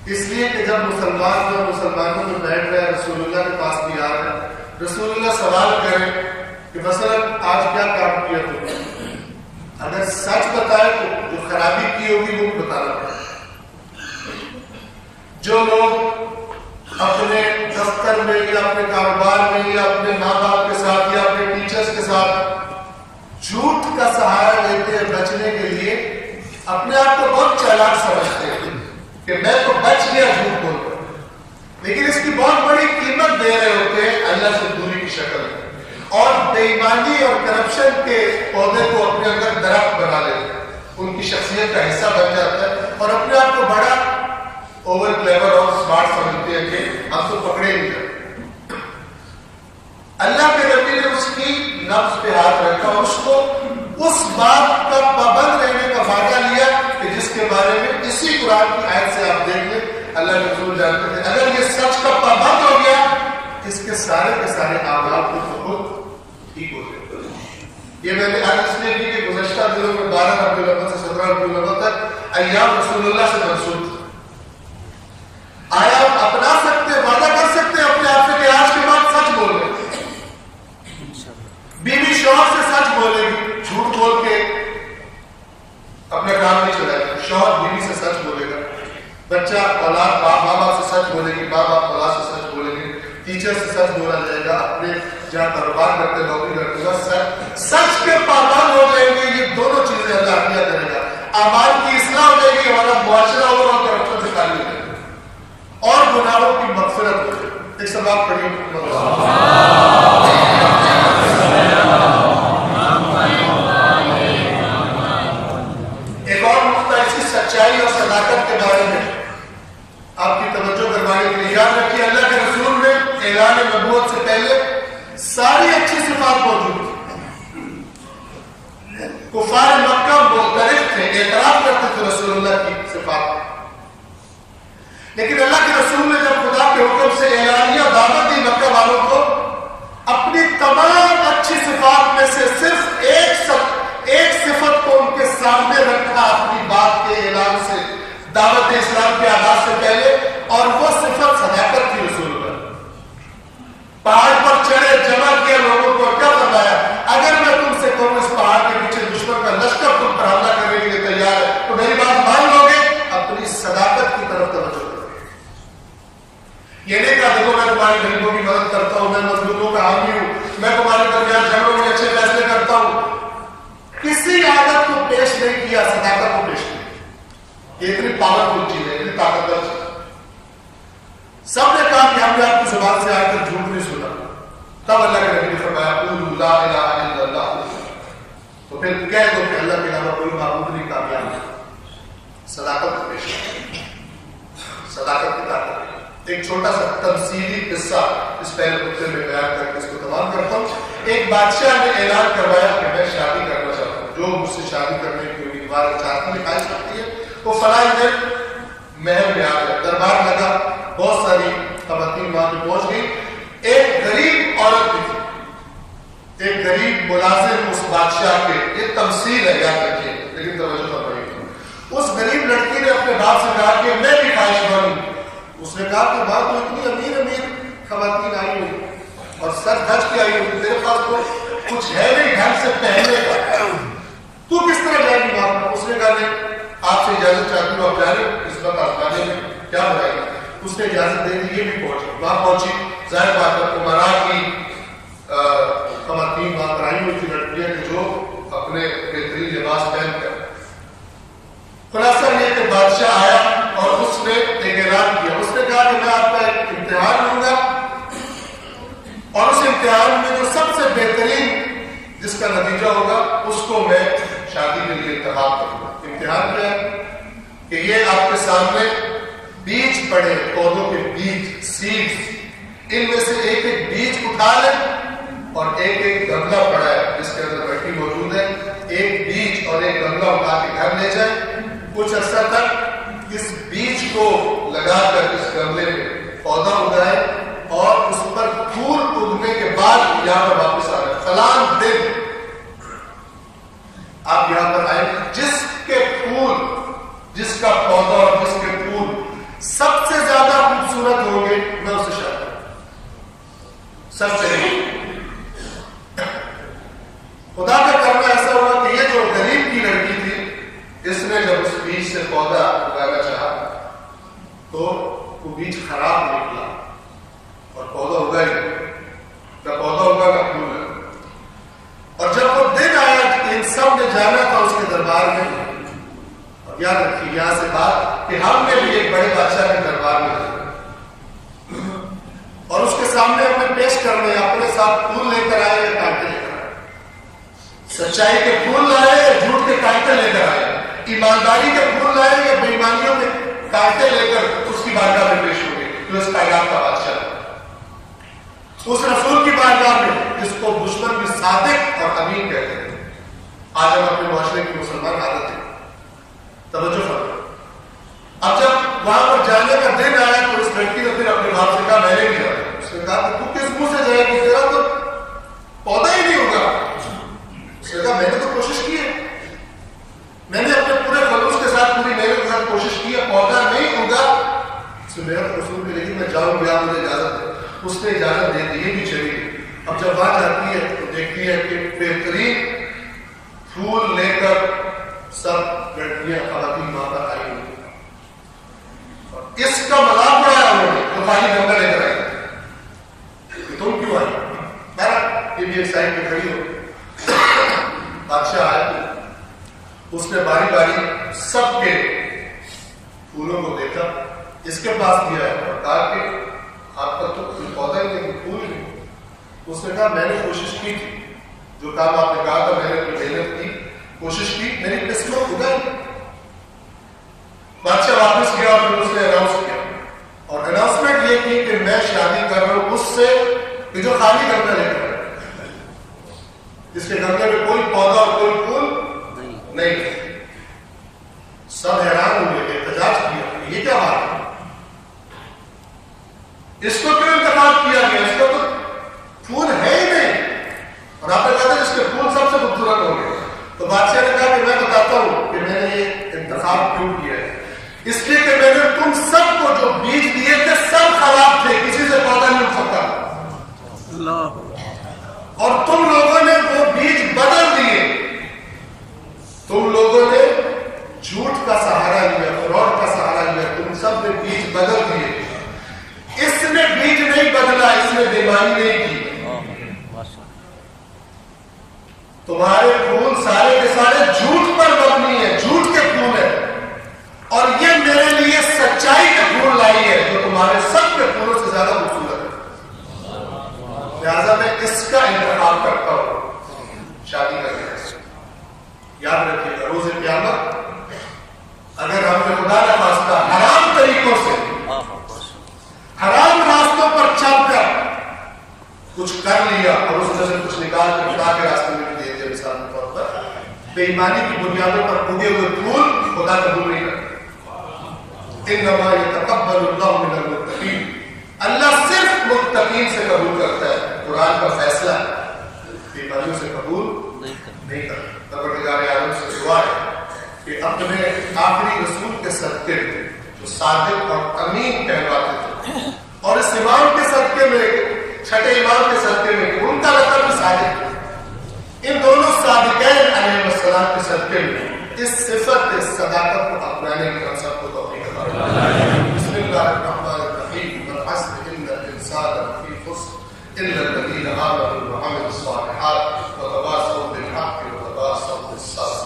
اس لیے کہ جب مسلمانوں میں بیٹھ رہے رسول اللہ کے پاس بھی آ رہے ہیں، رسول اللہ سوال کریں کہ مثلا آج کیا کام کیا تم، اگر سچ بتائے تو جو خرابی کی ہوگی وہ بتانا پڑے. جو لوگ اپنے دفتر میں یا اپنے کاروبار میں یا اپنے ماں باپ کے ساتھ یا اپنے ٹیچرز کے ساتھ جھوٹ کا سہارا لیتے ہیں بچنے کے لیے، اپنے آپ کو بہت چالاک سمجھتے ہیں کہ میں تو بچ گیا جھوٹ بول کر، لیکن اس کی بہت بڑی قیمت دے رہے ہوتے ہیں اللہ سے دوری کی شکل میں، اور بے ایمانی اور کرپشن کے پودے کو اپنے اندر درخت بنا لیتے ہیں، ان کی شخصیت کا حصہ بن جاتا ہے اور اپنے آپ کو بڑا اوور کلیور اور اسمارٹ سمجھتے ہیں کہ ہم تو پکڑے نہیں جاتے. اللہ کے نبی نے اس کی نفس پہ ہاتھ رکھا اور اس کو اس بات کا پابند رہنے کا وعدہ لیا کہ جس کے بارے میں اسی قرآن کی آیت سے آپ دیکھ لیں اللہ کے رسول جانتے تھے اگر یہ سچ کا پابند ہو گیا اس کے سارے اعمال کو خود ٹھیک ہو جائے. یہ میں نے آج اس لیے کہ گزشتہ دنوں میں 12 ربیع الاول سے 17 ربیع الاول تک ایام رسول اللہ سے منسوب تھا. آیا آپ اپنا سکتے وعدہ کر سکتے اپنے آپ سے کہ آج کے بعد سچ بول رہے، بیوی شوہر سے سچ بولے گی، جھوٹ بول کے اپنا کام نہیں چلائے گا، شوہر بیوی سے سچ بولے گا، بچہ اولاد ماں باپ سے سچ بولے گی، ماں باپ اولاد سے سچ بولے گی، ٹیچر سے سچ بولا جائے گا، اپنے جہاں کاروبار کرتے نوکری کرتے ہوئے سچ کے پابند ہو جائیں گے. یہ دونوں چیزیں اللہ عطیہ کرے گا. اعمال کی اصلاح ہو جائے گی، ہمارا معاشرہ ہوگا اور کرپشن سے خالی ہو جائے گا اور گناہوں کی مغفرت ہو جائے. ایک سباب پڑھی ایک اور نقطہ اسی سچائی اور صداقت کے بارے میں آپ کی توجہ کروانے کے لیے یاد رکھیے اللہ کے رسول میں اعلان نبوت سے پہلے ساری اچھی صفات موجود تھی. کفار مکہ معترف تھے، اعتراف کرتے تھے رسول اللہ کی صفات، لیکن اللہ کے رسول نے جب خدا کے حکم سے اعلانیہ دعوت دی مکہ والوں کو اپنی تمام اچھی صفات میں سے صرف ایک صفت کو ان کے سامنے رکھا اپنی بات کے اعلان سے دعوت اسلام کے آغاز سے پہلے، اور وہ صفت صداقت تھی. رسول اللہ پہاڑ پر چڑھے، جمع کیا لوگوں کو، کیا فرمایا اگر میں تم سے کہوں اس پہاڑ کے پیچھے دشمن کا لشکر تم پر حملہ کرنے کے لیے تیار ہے تو میری بات مان لو گے؟ اپنی صداقت کی طرف توجہ. یہ نہیں کہا دیکھو میں تمہارے غریبوں کی مدد کرتا ہوں، میں مظلوموں کا حامی ہوں، میں تمہارے درمیان جھگڑوں میں اچھے فیصلے کرتا ہوں. کسی عادت کو پیش نہیں کیا، صداقت کو پیش کیا. یہ اتنی پاورفل چیز ہے، اتنی طاقتور چیز. سب نے کہا کہ ہم نے آپ کی زبان سے آ کر جھوٹ نہیں سنا. تب اللہ کے نبی نے فرمایا قولوا لا الہ الا اللہ، تو پھر کہہ دو کہ اللہ کے علاوہ کوئی معبود نہیں کامیاب ہے. صداقت کو پیش کیا، صداقت کی طاقت. ایک چھوٹا سا تمثیلی قصہ اس پہلے خطبے میں بیان کر کے اس کو تمام کرتا ہوں. ایک بادشاہ نے اعلان کروایا کہ میں شادی کرنا چاہتا ہوں، جو مجھ سے شادی کرنے کی امیدوار چاہتی ہے خواہش کرتی ہے وہ فلاں دن محل میں آ گیا. دربار لگا، بہت ساری خواتین وہاں پہ پہنچ گئی. ایک غریب عورت تھی، ایک غریب ملازم اس بادشاہ کے، یہ تمثیل ہے یاد رکھیے لیکن توجہ فرمائیے. اس غریب لڑکی نے اپنے باپ سے کہا کہ میں بھی خواہش مند ہوں. اس نے کہا کہ وہاں تو اتنی امیر خواتین آئی ہوئی اور سر دھج کے آئی ہوئی، تیرے پاس تو کچھ ہے نہیں ڈھنگ سے پہننے کا، تو کس طرح جائے گی وہاں؟ اس نے کہا نہیں آپ سے اجازت چاہتی ہوں، آپ جانے اس وقت آسمانے میں کیا ہو جائے گا. اس نے اجازت دے دی، یہ بھی پہنچی. وہاں پہنچی، ظاہر بات ہے عمرا کی خواتین وہاں پر آئی ہوئی تھی، لڑکیاں جو اپنے بہترین لباس پہن کر. خلاصہ یہ کہ بادشاہ آیا اور اس نے ایک اعلان کیا. اس نے کہا کہ میں آپ کا ایک امتحان لوں گا اور اس امتحان میں جو سب سے بہترین جس کا نتیجہ ہوگا اس کو میں شادی کے لیے انتخاب کروں گا. امتحان کیا ہے کہ یہ آپ کے سامنے بیج پڑے، پودوں کے بیج، سیڈز، ان میں سے ایک ایک بیج اٹھا لیں اور ایک ایک گملہ پڑا ہے جس کے اندر مٹی موجود ہے، ایک بیج اور ایک گملہ اٹھا کے گھر لے جائیں. کچھ عرصہ تک اس بیج کو لگا کر اس گملے میں پودا اگائے اور اس پر پھول اگنے کے بعد یہاں پر واپس آ رہے. فلاں دن آپ یہاں پر آئے، جس کے پھول، جس کا پودا اور جس کے پھول سب وہ بیج خراب نکلا اور پودا ہوگا ہی نہ پودا ہوگا نہ پھول ہے. اور جب وہ دن آیا کہ ان سب نے جانا تھا اس کے دربار میں, اور یاد رکھیے یہاں سے بات کہ ہم نے بھی ایک بڑے بادشاہ کے دربار میں جانا اور اس کے سامنے ہمیں پیش کرنے, اپنے ساتھ پھول لے کر آئے یا کانٹے لے کر آئے, سچائی کے پھول لائے یا جھوٹ کے کانٹے لے کر آئے, ایمانداری کے پھول لائے یا بے ایمانیوں کے کانٹے لے کر اس کی بارگاہ میں پیش ہو گئے جو اس کائنات کا بادشاہ ہے, اس رسول کی بارگاہ میں جس کو دشمن بھی صادق اور امین کہتے ہیں. آج ہم اپنے معاشرے کی مسلمان عادت ہے, توجہ فرمائیں. اب جب وہاں پر جانے کا دن آیا تو اس لڑکی نے پھر اپنے باپ سے کہا میں نے بھی جانا. اس نے کہا کہ تو کس منہ سے جائے گی, تیرا تو پودا ہی نہیں ہوگا. اس نے کہا میں نے تو کوشش کی ہے, میں نے اپنے پورے خلوص کے ساتھ پوری محنت کے ساتھ کوشش کی ہے, پودا نہیں ہوگا. اس نے میرا رسول بھی لیکن میں جاؤں گا, مجھے اجازت ہے. اس نے اجازت دے دی, یہ بھی چلی. اب جب وہاں جاتی ہے تو دیکھتی ہے کہ بہترین پھول لے کر سب لڑکیاں خواتین وہاں پر آئی ہوئی, اس کا مذاق اڑایا انہوں نے تو خالی گنگا لے کر آئی کہ تم کیوں آئی. بہرحال یہ بھی ایک سائڈ پہ کھڑی ہو. بادشاہ آیا, اس نے باری باری سب کے پھولوں کو دیکھا, اس کے پاس دیا ہے اور کہا کہ آپ کا تو کوئی پودا ہی نہیں, پھول نہیں. اس نے کہا میں نے کوشش کی تھی, جو کام آپ نے کہا تھا میں نے اپنی محنت کی, کوشش کی, میری قسمت اگا ہی. بادشاہ واپس گیا اور پھر اس نے اناؤنس کیا, اور اناؤنسمنٹ یہ کی کہ میں شادی کر رہا ہوں اس سے کہ جو خالی گنگا لے کر آئے, جس کے گنگے میں کوئی پودا اور کوئی پھول نہیں. سب حیران ہوئے, احتجاج کیا, یہ کیا بات ہے, اس کو کیوں انتخاب کیا گیا, اس کا تو پھول ہے ہی نہیں. اور آپ نے کہا تھا جس کے پھول سب سے خوبصورت ہوں گے. تو بادشاہ نے کہا کہ میں بتاتا ہوں کہ میں نے یہ انتخاب کیوں کیا ہے, اس لیے کہ میں نے تم سب کو جو بیج دیے تھے سب خراب تھے, کسی سے پودا نہیں اٹھ سکتا, اور تم لوگوں نے وہ بیج بدل دیے. تم لوگوں نے جھوٹ کا سہارا لیا, فراڈ کا سہارا لیا, تم سب نے بیج بدل دیے. اس نے بیج نہیں بدلا, اس نے بےمانی نہیں کی. تمہارے پھول سارے کے سارے جھوٹ پر مبنی ہے, جھوٹ کے پھول ہے, اور یہ میرے لیے سچائی کے پھول لائی ہے جو تمہارے سب کے پھولوں سے زیادہ خوبصورت ہے. لہذا میں اس کا انتخاب کرتا ہوں شادی کرنے سے. یاد رکھیے گا روز قیامت اگر ہم نے خدا نہ خواستہ حرام طریقوں سے, حرام راستوں پر چل کر کچھ کر لیا اور اس میں سے کچھ نکال کر خدا کے راستے میں بھی دے دیا, مثال کے طور پر بے ایمانی کی بنیادوں پر اگے ہوئے پھول خدا قبول نہیں کرتا. انما یتقبل اللہ من المتقین, اللہ صرف متقین سے قبول کرتا ہے. قرآن کا فیصلہ ہے, بے ایمانیوں سے قبول نہیں کرتا. پروردگار عالم سے دعا ہے کہ اپنے آخری رسول کے صدقے میں جو صادق اور امین کہلاتے تھے, اور اس امام کے صدقے میں, چھٹے امام کے صدقے میں ان کا لقب بھی صادق ہے, ان دونوں صادقین علیہ السلام کے صدقے میں اس صفت صداقت کو اپنانے کی ہم سب کو توفیق عطا فرمائے. بسم اللہ الرحمن الرحیم. والعصر ان الانسان لفی خسر الا الذین آمنوا وعملوا الصالحات وتواصوا بالحق وتواصوا بالصبر.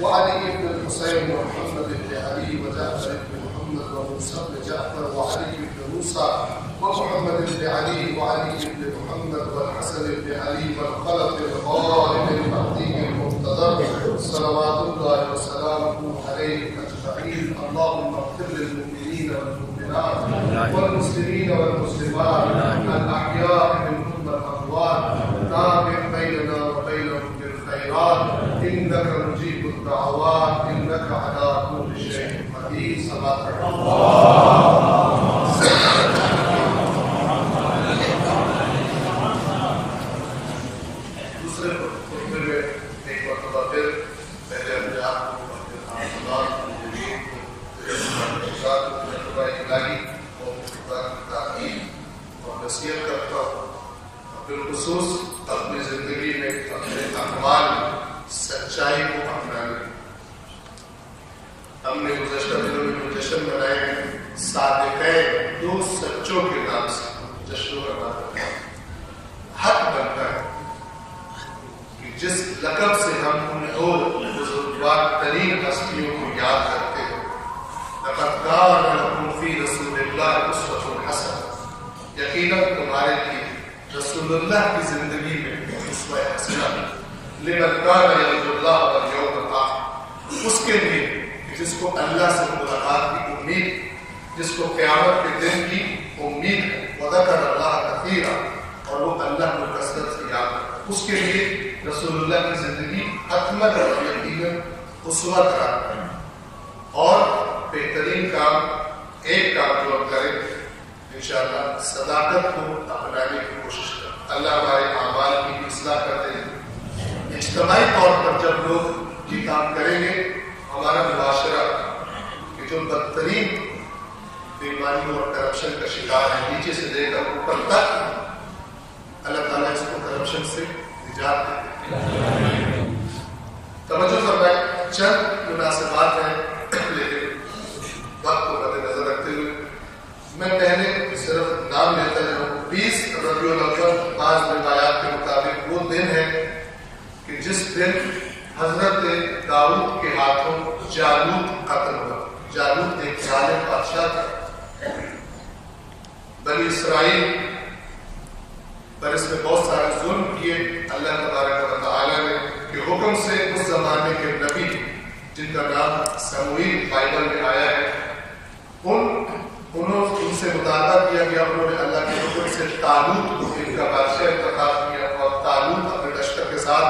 وعلي بن الحسين ومحمد بن علي وجعفر بن محمد وموسى بن جعفر وعلي بن موسى ومحمد بن علي وعلي بن محمد والحسن بن علي والخلف الغالب المهدي المنتظر صلوات الله وسلامه عليه أجمعين. اللهم اغفر للمؤمنين والمؤمنات والمسلمين والمسلمات الأحياء منهم والأموات. تابع بيننا وبينهم بالخيرات إنك مجيب الدعوات إنك على كل شيء قدير. صلاة الله. نصیحت کرتا ہوں بالخصوص اپنی زندگی میں اپنے اعمال سچائی کو اپنانے. ہم نے گزشتہ دنوں میں جو جشن منائے ہیں صادقین دو سچوں کے نام سے جشن مناتے ہیں. حق بنتا ہے کہ جس لقب سے ہم ان دو بزرگوار ترین ہستیوں کو یاد کرتے ہیں لقد کان لکم فی رسول اللہ اسوۃ حسنہ. یقیناً تمہارے لیے رسول اللہ کی زندگی میں اسوہ حسنہ لمن کان یرجو اللہ والیوم الآخر. اس کے لیے جس کو اللہ سے ملاقات کی امید, جس کو قیامت کے دن کی امید ہے. وذکر اللہ کثیرا, اور وہ اللہ کو کثرت سے یاد کرتا. اس کے لیے رسول اللہ کی زندگی حتماً اور یقیناً اسوہ قرار ہے. اور بہترین کام ایک کام جو ہم کریں انشاءاللہ صداقت کو اپنانے کی کوشش کریں. اللہ ہمارے اعمال کی اصلاح کرتے ہیں. اجتماعی طور پر جب لوگ یہ کام کریں گے ہمارا معاشرہ کہ جو بدترین بےایمانی اور کرپشن کا شکار ہے نیچے سے لے کر اوپر تک, اللہ تعالیٰ اس کو کرپشن سے نجات دے. توجہ فرمائیں, چند مناسبات ہیں لیکن وقت کو مد نظر رکھتے ہوئے میں پہلے صرف نام لیتا ہوں. 20 ربیع الاول بعض روایات کے مطابق وہ دن ہے کہ جس دن حضرت داؤد کے ہاتھوں جالوت قتل ہوا. جالوت ایک ظالم بادشاہ تھا. بنی اسرائیل پر اس میں بہت سارے ظلم کیے. اللہ تبارک و تعالیٰ نے کہ حکم سے اس زمانے کے نبی جن کا نام سموئیل بائبل میں آیا ہے ان سے مطالبہ کیا گیا. انہوں نے اللہ کے حکم سے طالوت کو ان کا بادشاہ انتخاب کیا اور طالوت اپنے لشکر کے ساتھ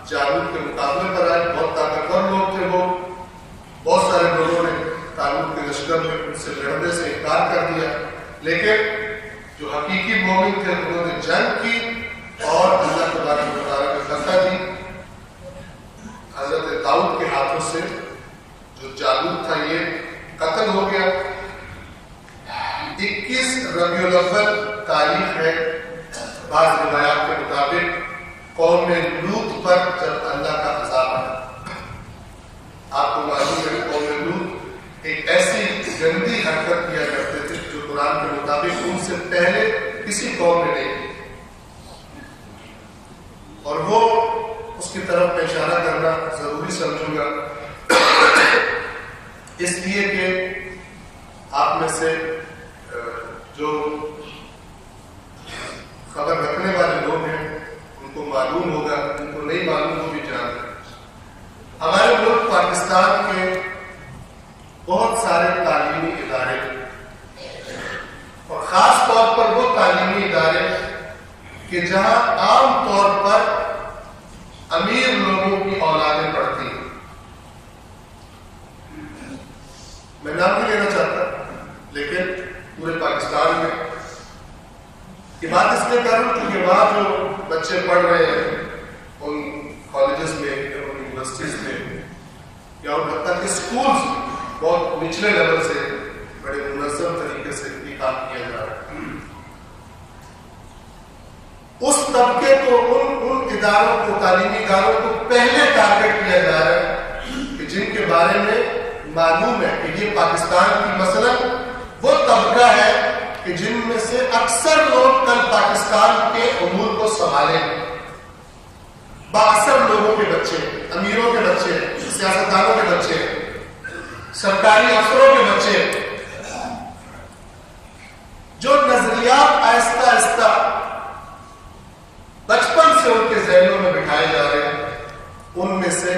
جالوت کے مقابلے پر آئے. بہت طاقتور لوگ تھے وہ. بہت سارے لوگوں نے طالوت کے لشکر میں ان سے لڑنے سے انکار کر دیا, لیکن جو حقیقی مومن تھے انہوں نے جنگ کی اور اللہ تبارک و تعالیٰ نے فتح دی. حضرت داؤد کے ہاتھوں سے جو جالوت تھا یہ قتل ہو گیا. 21 ربیع الاول تاریخ ہے. بعض روایات کے مطابق قوم لوط پر جب اللہ کا عذاب آیا. آپ کو معلوم ہے قوم لوط ایک ایسی گندی حرکت کیا کرتے تھے جو قرآن کے مطابق ان سے پہلے کسی قوم نے نہیں کی, اور وہ اس کی طرف میں اشارہ کرنا ضروری سمجھوں گا اس لیے کہ آپ میں سے جو خبر رکھنے والے لوگ ہیں ان کو معلوم ہوگا, ان کو نہیں معلوم وہ بھی جانتے ہیں. ہمارے ملک پاکستان کے بہت سارے تعلیمی ادارے اور خاص طور پر وہ تعلیمی ادارے کہ جہاں عام طور پر امیر لوگوں کی اولادیں پڑھتی ہیں. میں نام نہیں لینا چاہتا لیکن پورے پاکستان میں یہ بات اس لیے کر رہا ہوں کیونکہ وہاں جو بچے پڑھ رہے ہیں ان کالجز میں ان یونیورسٹیز میں یا ان حد تک اسکولز بہت نچلے لیول سے بڑے منظم طریقے سے یہ کام کیا جا رہا ہے. اس طبقے کو ان اداروں کو تعلیمی اداروں کو پہلے ٹارگٹ کیا جا رہا ہے کہ جن کے بارے میں معلوم ہے کہ یہ پاکستان کی مثلاً وہ طبقہ ہے کہ جن میں سے اکثر لوگ کل پاکستان کے امور کو سنبھالیں. باکثر لوگوں کے بچے, امیروں کے بچے, سیاستدانوں کے بچے, سرکاری افسروں کے بچے جو نظریات آہستہ آہستہ بچپن سے ان کے ذہنوں میں بٹھائے جا رہے ہیں. ان میں سے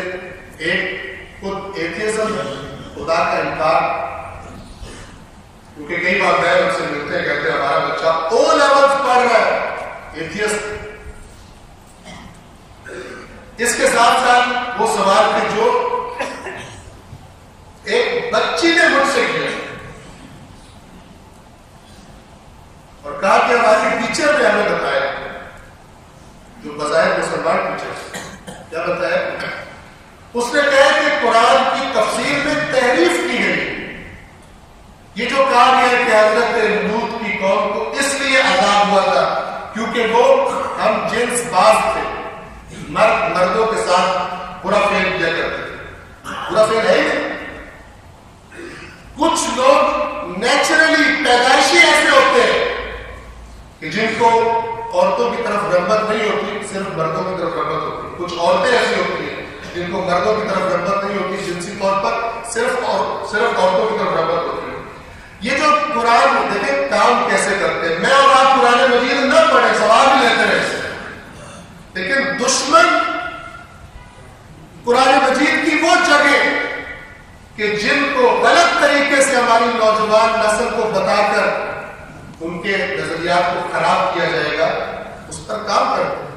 ایک خود ایتھیزم ہے، خدا کا انکار. کیونکہ کئی والدین ان سے ملتے ہیں، کہتے ہیں ہمارا بچہ او لیولز پڑھ رہا ہے، ایتھیسٹ. اس کے ساتھ ساتھ وہ سوال کہ جو ایک بچی نے مجھ سے کیا اور کہا کہ ہماری ٹیچر نے ہمیں بتایا، جو بظاہر مسلمان ٹیچر، کیا بتایا؟ اس نے کہا کہ قرآن کی تفسیر میں تحریف کی گئی. یہ جو کہا گیا ہے کہ حضرت لوط کی قوم کو اس لیے عذاب ہوا تھا کیونکہ وہ ہم جنس باز تھے، مرد مردوں کے ساتھ برا فعل کیا کرتے تھے. برا فعل ہے ہی. کچھ لوگ نیچرلی پیدائشی ایسے ہوتے ہیں کہ جن کو عورتوں کی طرف رغبت نہیں ہوتی، صرف مردوں کی طرف رغبت ہوتی. کچھ عورتیں ایسی ہوتی ہیں جن کو مردوں کی طرف رغبت نہیں ہوتی، جنسی طور پر صرف عورتوں کی طرف رغبت ہوتی ہے. یہ جو قرآن دیکھیں کام کیسے کرتے ہیں. میں اور آپ قرآن مجید نہ پڑھیں، ثواب بھی لیتے رہے، لیکن دشمن قرآن مجید کی وہ جگہ کہ جن کو غلط طریقے سے ہماری نوجوان نسل کو بتا کر ان کے نظریات کو خراب کیا جائے گا، اس پر کام کرتے ہیں.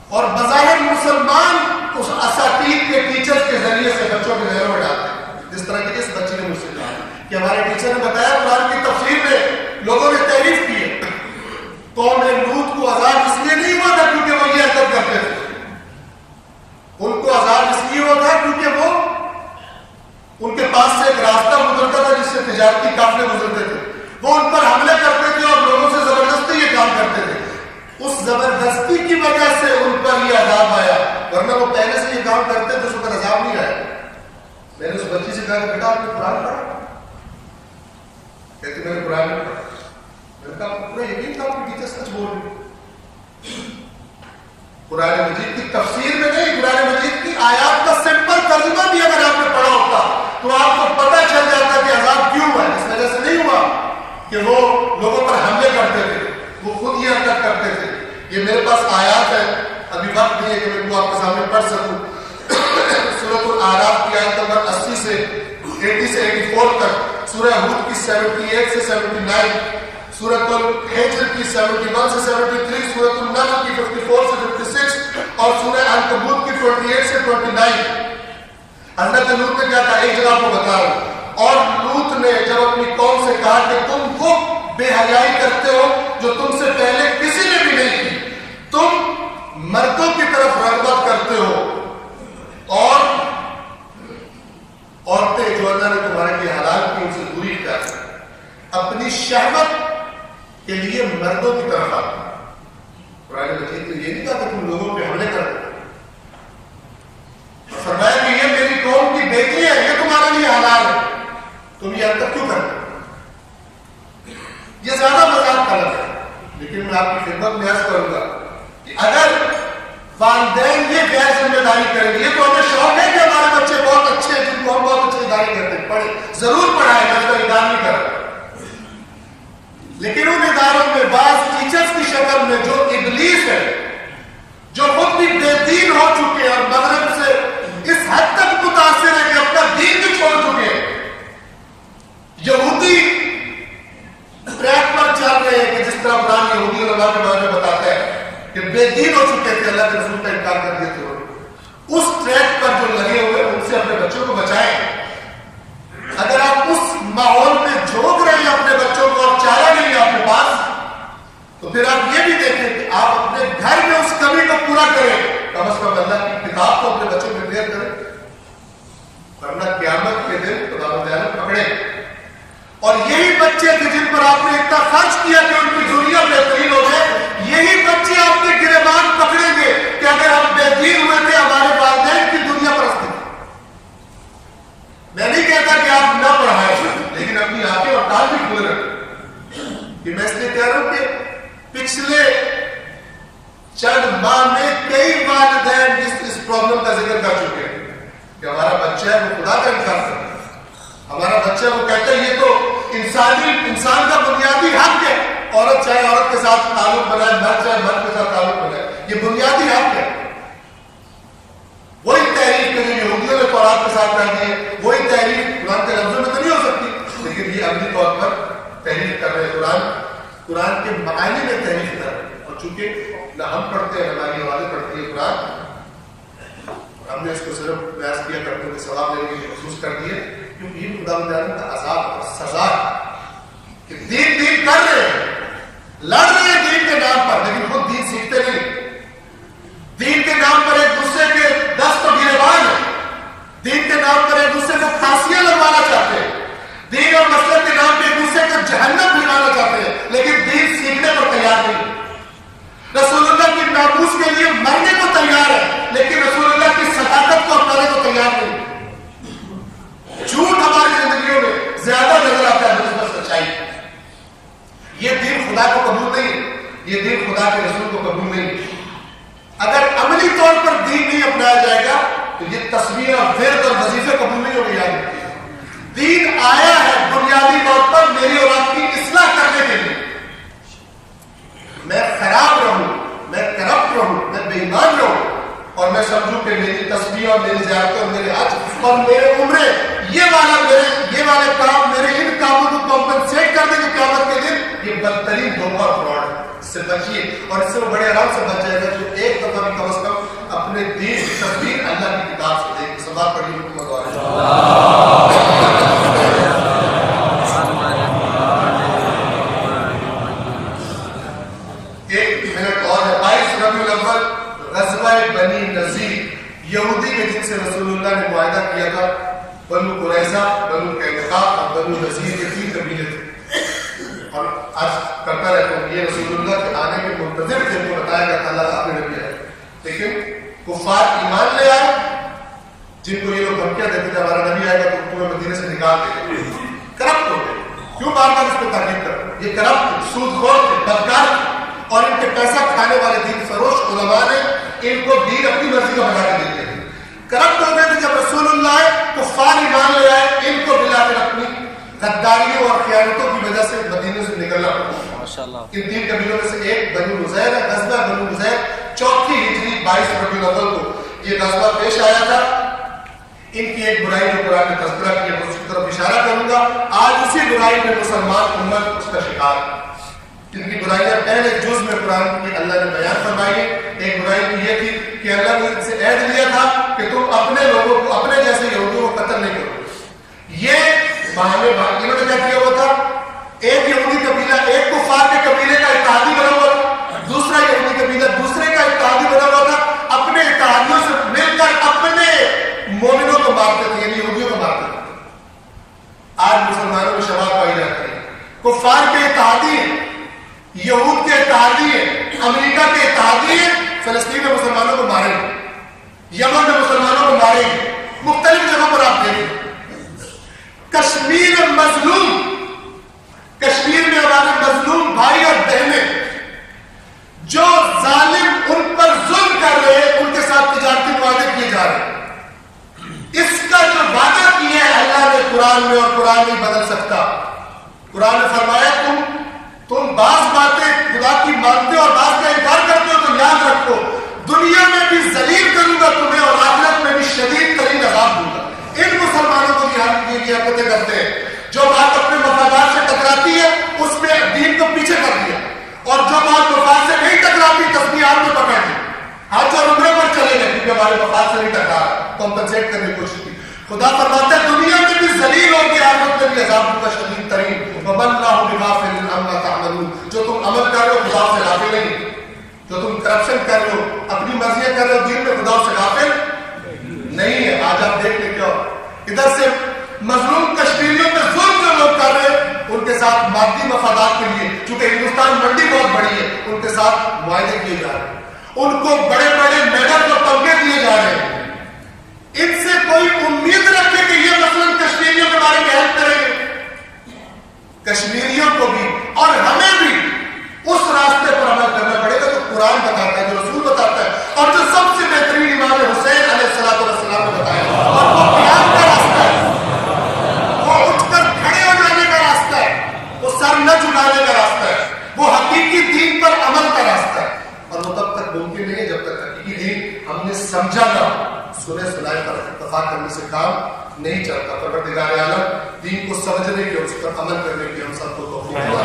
اور بظاہر مسلمان اس اساتید کے ٹیچر کے ذریعے سے بچوں کے ذہنوں میں ڈالتے ہیں. جس طرح کہ اس بچے نے مجھ سے کہا کہ ہمارے ٹیچر نے بتایا قرآن کی تفسیر میں لوگوں نے تعریف کی ہے. قوم لوط کو عذاب اس لیے نہیں ہوا تھا کیونکہ وہ یہ حرکت کرتے تھے. ان کو عذاب اس لیے ہوا تھا کیونکہ وہ ان کے پاس سے ایک راستہ گزرتا تھا جس سے تجارتی قافلے گزرتے تھے. وہ ان پر حملے کرتے تھے اور لوگوں سے زبردستی یہ کام کرتے تھے. اس زبردستی کی وجہ سے ان پر یہ عذاب آیا، ورنہ وہ پہلے سے یہ کام کرتے تھے، اس پر عذاب نہیں آیا. میں نے اس بچی سے کہا کہ بیٹا آپ نے قرآن پڑھا؟ کہتے میں نے قرآن نہیں پڑھا. میں نے کہا پورا یقین تھا کہ ٹیچر سچ بول رہے. قرآن مجید کی تفسیر میں نہیں، قرآن مجید کی آیات کا سمپل ترجمہ بھی اگر آپ نے پڑھا ہوتا تو آپ کو پتہ چل جاتا کہ عذاب کیوں ہوا. اس وجہ سے نہیں ہوا کہ وہ لوگوں پر حملے کرتے تھے، وہ خود یہ حرکت کرتے تھے. یہ میرے پاس آیات ہے، ابھی وقت نہیں ہے کہ میں وہ آپ کے سامنے پڑھ سکوں. سورۃ الاعراف کی آیت نمبر 80 سے 84 تک، سورہ ہود کی 78 سے 79، سورۃ الحجر کی 71 سے 73، سورۃ النمل کی 54 سے 56 اور سورہ عنکبوت کی 28 سے 29. حضرت لوط نے کیا کہا؟ ایک جگہ کو بتا رہا ہوں. اور لوط نے جب اپنی قوم سے کہا کہ تم وہ بے حیائی کرتے ہو جو تم سے پہلے کسی نے بھی نہیں کی، تم مردوں کی طرف رغبت کرتے ہو اور عورتیں جو اللہ نے تمہارے لیے حلال کی ان سے دوری کر اپنی شہوت کے لیے مردوں کی طرف آتے. قرآن مجید نے یہ نہیں کہا کہ تم لوگوں پہ حملے کر دو. فرمایا کہ یہ میری قوم کی بیٹی ہے، یہ تمہارے لیے حلال ہے، تم یہ حرکت کیوں کرتے؟ یہ زیادہ مذاق غلط ہے. لیکن میں آپ کی خدمت میں عرض کروں گا کہ اگر والدین یہ غیر ذمہ داری کریں گے، یہ تو ہمیں شوق ہے کہ ہمارے بچے بہت اچھے ہیں جن کو ہم بہت اچھے ادارے کرتے ہیں، پڑھے ضرور پڑھائیں، میں تو ادارہ نہیں کر رہا، لیکن ان اداروں میں بعض ٹیچرز کی شکل میں جو ابلیس ہے، جو خود بھی بے دین ہو چکے ہیں اور مغرب سے اس حد تک متاثر ہے کہ اپنا دین بھی چھوڑ چکے ہیں، یہودی ٹریک پر چل رہے ہیں کہ جس طرح قرآن یہودی علماء کے بارے میں بتاتا ہے کہ بے دین ہو چکے تھے، اللہ کے رسول کا انکار کر دیے تھے. اس ٹریک پر جو لگے ہوئے ان سے اپنے بچوں کو بچائیں. اگر آپ اس ماحول میں جھونک رہے ہیں اپنے بچوں کو اور چارہ نہیں ہے آپ کے پاس، تو پھر آپ یہ بھی دیکھیں کہ آپ اپنے گھر میں اس کمی کو پورا کریں. کم از کم اللہ کی کتاب کو اپنے بچوں میں کلیئر کریں، ورنہ قیامت کے دن خدا متعال پکڑے. اور یہی بچے تھے جن پر آپ نے اتنا خرچ کیا کہ ان کی ذریہ بہترین ہو جائے، یہی بچے آپ کے گریبان پکڑیں گے کہ اگر ہم بے دین ہوئے تھے ہمارے والدین کی دنیا پرستی. میں نہیں کہتا کہ آپ نہ پڑھائیں، لیکن اپنی آنکھیں اور کان بھی کھلے رکھیں. کہ میں اس لیے کہہ رہا ہوں کہ پچھلے چند ماہ میں کئی والدین اس پرابلم کا ذکر کر چکے ہیں کہ ہمارا بچہ ہے وہ خدا کا انکار کرتا ہے، ہمارا بچہ وہ کہتا ہے یہ تو انسان کا بنیادی حق ہے، عورت چاہے عورت معانی میں تحریف کر رہے ہیں. اور چونکہ نہ ہم پڑھتے ہیں ہماری اولادیں پڑھتی ہے قرآن, ہم نے اس کو صرف بیاض کیا کرتے ہوئے ثواب لینے کے محسوس کر دیے, کیونکہ یہ خدا تعالیٰ کا عذاب اور سزا کہ دین کر رہے ہیں, لڑ رہے ہیں دین کے نام پر, لیکن خود دین سیکھتے نہیں. دین کے نام پر ایک دوسرے کے دست و گریبان ہیں, دین کے نام پر ایک دوسرے کو پھانسیاں لگوانا چاہتے ہیں, دین اور مسلک کے نام پہ ایک دوسرے کو جہنم بھجوانا چاہتے ہیں, لیکن دین سیکھنے پر تیار نہیں. رسول اللہ کی ناموس کے لیے مرنے کو تیار ہے, لیکن رسول اللہ کی صداقت کو اپنانے کو تیار نہیں. جھوٹ ہماری زندگیوں میں زیادہ نظر آتا ہے نسبت سچائی. یہ دین خدا کو قبول نہیں, یہ دین خدا کے رسول کو قبول نہیں. اگر عملی طور پر دین نہیں اپنایا جائے گا تو یہ تصویر اور ورد اور وظیفے قبول نہیں ہوگی. یاد رکھیے, دین آیا ہے بنیادی طور پر میری اور آپ کی اصلاح کرنے کے لیے. میں خراب رہوں, میں کرپٹ رہوں, میں بے ایمان رہوں, اور میں سمجھوں کہ میری تسبیح اور میری زیارتیں اور میرے حج اور میرے عمرے یہ والے کام میرے ان کاموں کو کمپنسیٹ کر دیں گے قیامت کے دن, یہ بدترین دھوکہ اور فراڈ ہے. اس سے بچیے, اور اس سے وہ بڑے آرام سے بچ جائے گا جو ایک دفعہ بھی کم از کم اپنے دین کی تصویر اللہ کی کتاب سے دیکھ کے سوال پڑھی حکومت بنی نذیر یہودی کے جن سے رسول اللہ نے معاہدہ کیا تھا. بنو قریظہ, بنو قینقاع اور بنو نذیر کے 3 قبیلے تھے. اور آج کرتا رہتا ہوں یہ رسول اللہ کے آنے کے منتظر تھے, کو بتایا گیا تھا اللہ کا اپنے نبی آئے, لیکن کفار ایمان لے آئے جن کو یہ لوگ دھمکیاں دیتے تھے ہمارا نبی آئے گا تو پورے مدینے سے نکال دیں گے. کرپٹ ہو گئے. کیوں بار بار اس پہ تاکید کر, یہ کرپٹ سود خور تھے, بدکار تھے, اور ان کے پیسہ کھانے والے دین فروش علماء نے ان کو دین اپنی مرضی کا بنا کے دیتے ہیں. کرپٹ ہو گئے تھے. جب رسول اللہ آئے کفار ایمان لے آئے, ان کو ملا کر اپنی غداریوں اور خیانتوں کی وجہ سے مدینے سے نکلنا پڑا. ماشاءاللہ. ان 3 قبیلوں میں سے ایک بنو نذیر ہے. غزوہ بنو نذیر 4 ہجری 22 ربیع الاول کو یہ غزوہ پیش آیا تھا. ان کی ایک برائی جو قرآن نے تذکرہ کیا ہے اس کی طرف اشارہ کروں گا. آج اسی برائی میں مسلمان امت اس کا شکار ہے. ان کی برائیاں پہلے جز میں قرآن کی اللہ نے بیان فرمائی ہے. ایک برائی کی یہ تھی کہ اللہ نے ان سے عہد لیا تھا کہ تم اپنے لوگوں کو, اپنے جیسے یہودیوں کو قتل نہیں کرو. یہ بہانے انہوں نے کیا کیا ہوا تھا, ایک یہودی قبیلہ ایک کفار کے قبیلے کا اتحادی بنا ہوا تھا, دوسرا یہودی قبیلہ دوسرے کا اتحادی بنا ہوا تھا. اپنے اتحادیوں سے مل کر اپنے مومنوں کو مارتے تھے, یعنی یہودیوں کو مارتے تھے. آج مسلمانوں میں شباب پائی جاتی ہے. کفار کے اتحادی ہیں, یہود کے اتحادی ہیں, امریکہ کے اتحادی ہیں. فلسطین میں مسلمانوں کو ماریں گے, یمن میں مسلمانوں کو ماریں گے, مختلف جگہوں پر آپ دیکھیں. کشمیر مظلوم, کشمیر میں ہمارے مظلوم بھائی اور بہنیں جو ظالم ان پر ظلم کر رہے ہیں, ان کے ساتھ تجارتی معاہدے کیے جا رہے ہیں. اس کا جو وعدہ کیا ہے اللہ نے قرآن میں, اور قرآن نہیں بدل سکتا. قرآن نے فرمایا تم بعض باتیں خدا کی مانتے اور بعض کا انکار کرتے ہو تو یاد رکھو دنیا میں بھی ذلیل کروں گا تمہیں اور آخرت میں بھی شدید ترین عذاب دوں گا. ان مسلمانوں کو یہ حرکتیں کرتے ہیں جو بات اپنے مفادات سے ٹکراتی ہے اس میں دین کو پیچھے کر دیا, اور جو بات مفاد سے نہیں ٹکراتی تسبیح ہاتھ میں پکڑ دی, حج اور عمرے پر چلے گئے کیونکہ ہمارے مفاد سے نہیں ٹکرا, کمپنسیٹ کرنے کی کوشش کی. خدا فرماتا ہے دنیا میں بھی ذلیل ہوگی, آخرت میں بھی عذاب کا شدید ترین. وَمَا اللَّهُ بِغَافِلٍ عَمَّا تَعْمَلُونَ. جو تم عمل کر رہے ہو خدا سے غافل نہیں, جو تم کرپشن کر رہے ہو, اپنی مرضیاں کر رہے ہو, دین میں خدا سے غافل نہیں ہے. آج آپ دیکھ لیں کیا ادھر سے مظلوم کشمیریوں پہ ظلم جو لوگ کر رہے ہیں ان کے ساتھ مادی مفادات کے لیے, چونکہ ہندوستان منڈی بہت بڑی ہے, ان کے ساتھ معاہدے کیے جا رہے ہیں, ان کو بڑے بڑے میڈل اور تمغے دیے جا رہے ہیں. ان سے کوئی امید رکھے کہ یہ مثلا کشمیریوں کے بارے میں ہیلپ کریں گے. کشمیریوں کو بھی اور ہمیں بھی اس راستے پر عمل کرنا پڑے گا جو قرآن بتاتا ہے, جو رسول بتاتا ہے, اور جو سب سے بہترین امام حسین علیہ السلام نے بتایا. اور وہ قیام کا راستہ ہے, وہ اٹھ کر کھڑے ہو جانے کا راستہ ہے, وہ سر نہ جھکانے کا راستہ ہے, وہ حقیقی دین پر عمل کا راستہ ہے. اور وہ تب تک ممکن نہیں ہے جب تک حقیقی دین ہم نے سمجھا نہ, سنے سنائے پر اتفاق کرنے سے کام نہیں چلتا. پروردگار عالم دین کو سمجھنے کی اور اس پر عمل کرنے کی ہم سب کو توفیق عطا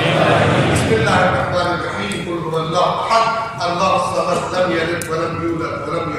بسم اللہ الرحمن الرحیم قل هو اللہ احد اللہ الصمد لم یلد ولم یولد ولم